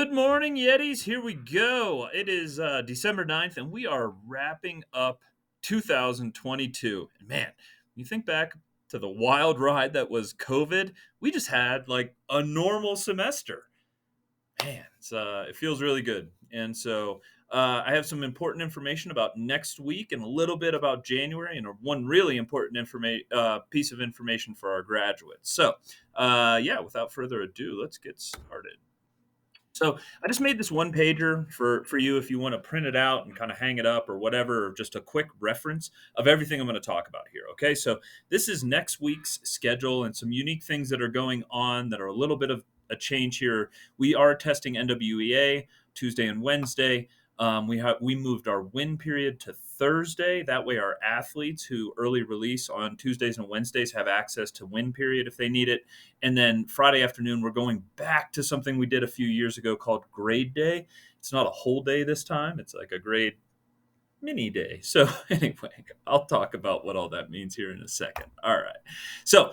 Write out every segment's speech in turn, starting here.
Good morning, Yetis. Here we go. It is December 9th, and we are wrapping up 2022. And man, when you think back to the wild ride that was COVID, we just had like a normal semester. Man, it feels really good. And so I have some important information about next week and a little bit about January and one really important piece of information for our graduates. So, yeah, without further ado, let's get started. So I just made this one pager for you if you want to print it out and kind of hang it up or whatever, or just a quick reference of everything I'm going to talk about here. Okay, so this is next week's schedule and some unique things that are going on that are a little bit of a change here. We are testing NWEA Tuesday and Wednesday. We moved our win period to Thursday. That way, our athletes who early release on Tuesdays and Wednesdays have access to win period if they need it. And then Friday afternoon, we're going back to something we did a few years ago called grade day. It's not a whole day this time. It's like a grade mini day. So anyway, I'll talk about what all that means here in a second. All right. So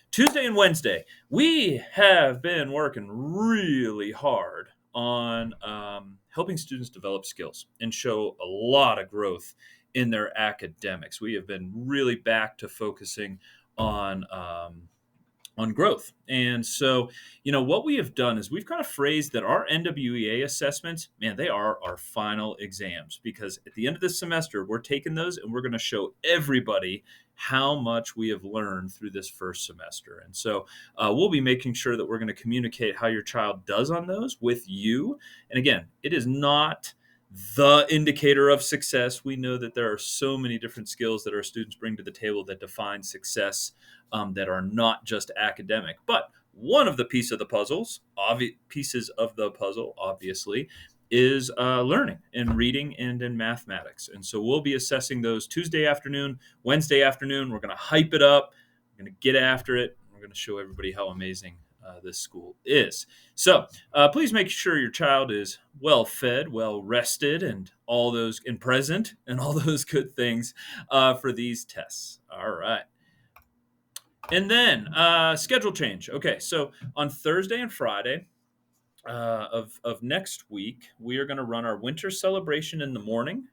Tuesday and Wednesday, we have been working really hard on helping students develop skills and show a lot of growth in their academics. We have been really back to focusing on growth. And so, what we have done is we've kind of phrased that our NWEA assessments, man, they are our final exams because at the end of this semester, we're taking those and we're going to show everybody how much we have learned through this first semester. And so we'll be making sure that we're going to communicate how your child does on those with you. And again, it is not the indicator of success. We know that there are so many different skills that our students bring to the table that define success, that are not just academic. But one of the pieces of the puzzle, obviously, is learning in reading and in mathematics. And so we'll be assessing those Tuesday afternoon, Wednesday afternoon. We're going to hype it up. We're going to get after it. We're going to show everybody how amazing this school is. So please make sure your child is well fed, well rested, and present, and all those good things for these tests. All right. And then schedule change. Okay, so on Thursday and Friday of next week, we are going to run our winter celebration in the morning.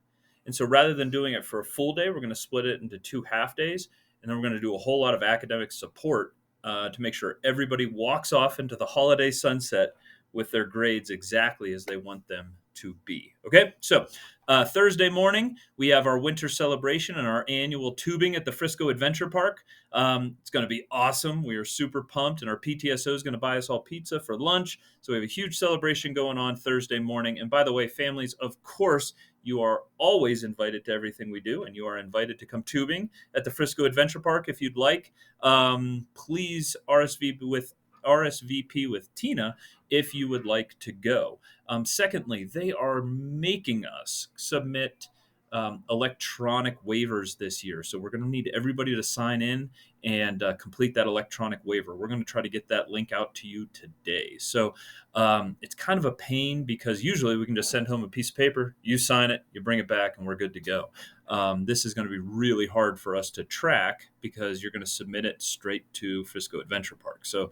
And so rather than doing it for a full day, we're going to split it into 2 half days. And then we're going to do a whole lot of academic support to make sure everybody walks off into the holiday sunset with their grades exactly as they want them to be. Okay, so Thursday morning, we have our winter celebration and our annual tubing at the Frisco Adventure Park. It's going to be awesome. We are super pumped, and our PTSO is going to buy us all pizza for lunch. So we have a huge celebration going on Thursday morning. And by the way, families, of course, you are always invited to everything we do, and you are invited to come tubing at the Frisco Adventure Park if you'd like. Please RSVP with Tina if you would like to go. Secondly, they are making us submit electronic waivers this year. So we're going to need everybody to sign in and complete that electronic waiver. We're going to try to get that link out to you today. So it's kind of a pain because usually we can just send home a piece of paper, you sign it, you bring it back, and we're good to go. This is going to be really hard for us to track because you're going to submit it straight to Frisco Adventure Park. So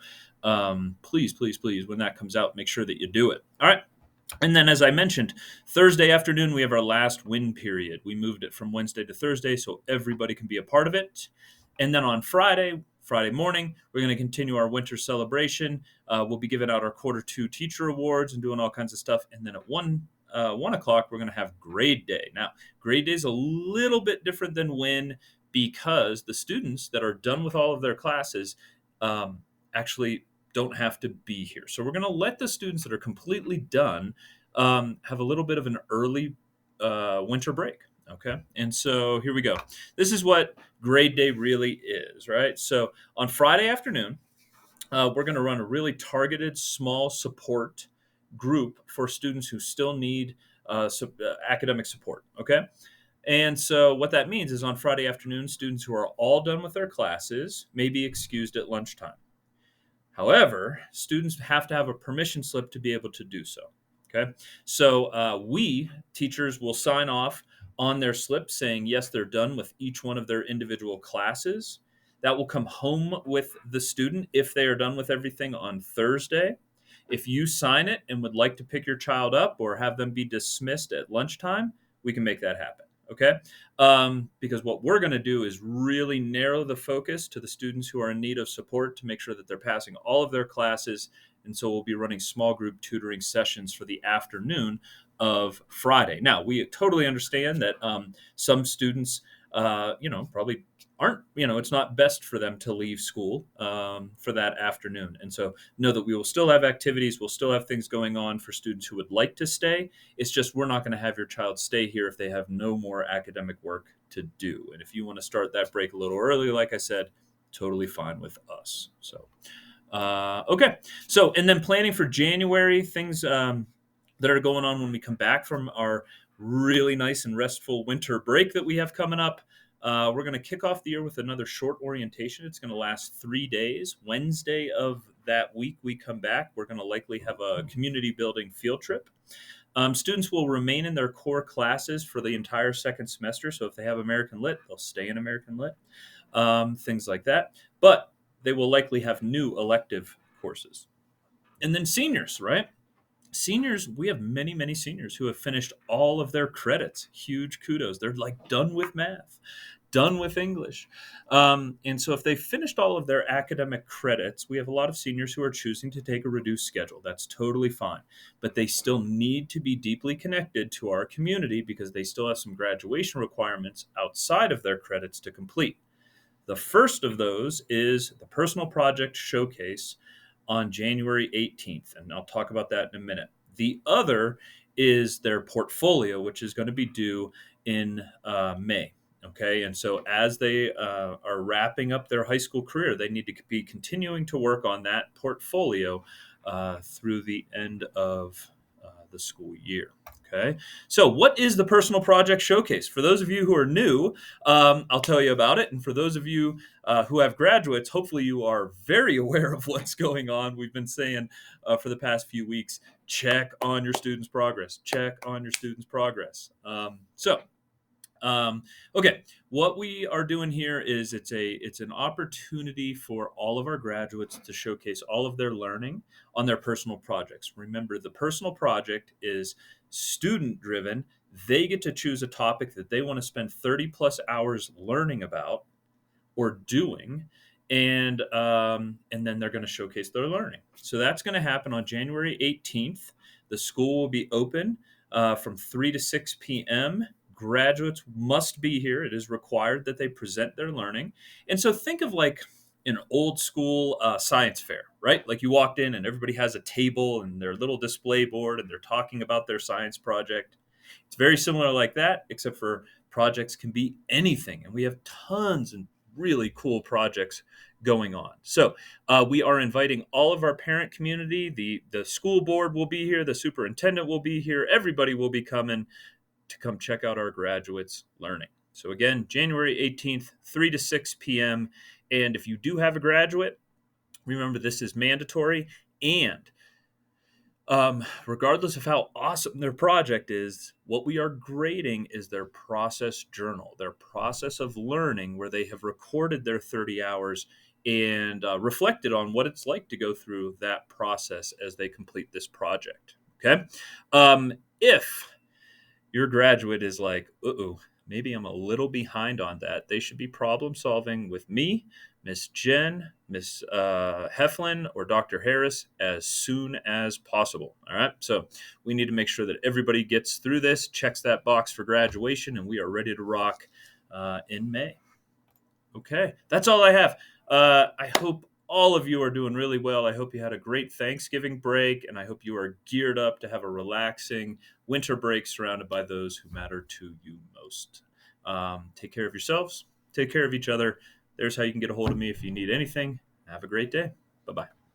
please, please, please, when that comes out, make sure that you do it. All right. And then, as I mentioned, Thursday afternoon, we have our last win period. We moved it from Wednesday to Thursday so everybody can be a part of it. And then on Friday morning, we're going to continue our winter celebration. We'll be giving out our Q2 teacher awards and doing all kinds of stuff. And then at 1 o'clock, we're going to have grade day. Now, grade day is a little bit different than win because the students that are done with all of their classes actually don't have to be here. So we're going to let the students that are completely done have a little bit of an early winter break. Okay. And so here we go. This is what grade day really is, right? So on Friday afternoon, we're going to run a really targeted small support group for students who still need academic support. Okay. And so what that means is on Friday afternoon, students who are all done with their classes may be excused at lunchtime. However, students have to have a permission slip to be able to do so. Okay, so we teachers will sign off on their slip saying yes, they're done with each one of their individual classes. That will come home with the student if they are done with everything on Thursday. If you sign it and would like to pick your child up or have them be dismissed at lunchtime, we can make that happen. Okay. Because what we're going to do is really narrow the focus to the students who are in need of support to make sure that they're passing all of their classes. And so we'll be running small group tutoring sessions for the afternoon of Friday. Now, we totally understand that some students, probably aren't, it's not best for them to leave school for that afternoon. And so know that we will still have activities. We'll still have things going on for students who would like to stay. It's just we're not going to have your child stay here if they have no more academic work to do. And if you want to start that break a little early, like I said, totally fine with us. So, okay. So, and then planning for January, things that are going on when we come back from our really nice and restful winter break that we have coming up. We're going to kick off the year with another short orientation. It's going to last 3 days. Wednesday of that week we come back, we're going to likely have a community building field trip. Students will remain in their core classes for the entire second semester. So if they have American Lit, they'll stay in American Lit, things like that. But they will likely have new elective courses. And then seniors, right? Seniors, we have many, many seniors who have finished all of their credits. Huge kudos. They're like done with math, done with English. And so if they finished all of their academic credits, we have a lot of seniors who are choosing to take a reduced schedule. That's totally fine. But they still need to be deeply connected to our community because they still have some graduation requirements outside of their credits to complete. The first of those is the Personal Project Showcase on January 18th, and I'll talk about that in a minute. The other is their portfolio, which is going to be due in May. Okay, and so as they are wrapping up their high school career, they need to be continuing to work on that portfolio through the end of the school year. Okay, so what is the Personal Project Showcase? For those of you who are new, I'll tell you about it. And for those of you who have graduates, hopefully you are very aware of what's going on. We've been saying for the past few weeks, check on your students' progress. Check on your students' progress. Okay, what we are doing here is it's an opportunity for all of our graduates to showcase all of their learning on their personal projects. Remember, the personal project is student driven. They get to choose a topic that they want to spend 30 plus hours learning about or doing, and then they're going to showcase their learning. So that's going to happen on January 18th. The school will be open from 3 to 6 p.m. Graduates must be here. It is required that they present their learning. And so think of like an old school science fair, right? Like you walked in and everybody has a table and their little display board and they're talking about their science project. It's very similar like that, except for projects can be anything. And we have tons and really cool projects going on. So we are inviting all of our parent community. The school board will be here. The superintendent will be here. Everybody will be coming to come check out our graduates' learning. So again, January 18th, 3 to 6 p.m. And if you do have a graduate, remember this is mandatory. And regardless of how awesome their project is, what we are grading is their process journal, their process of learning, where they have recorded their 30 hours and reflected on what it's like to go through that process as they complete this project. Okay. If your graduate is like, maybe I'm a little behind on that, they should be problem solving with me, Miss Jen, Miss Heflin, or Dr. Harris as soon as possible. All right. So we need to make sure that everybody gets through this, checks that box for graduation, and we are ready to rock in May. Okay. That's all I have. I hope all of you are doing really well. I hope you had a great Thanksgiving break, and I hope you are geared up to have a relaxing winter break surrounded by those who matter to you most. Take care of yourselves. Take care of each other. There's how you can get a hold of me if you need anything. Have a great day. Bye-bye.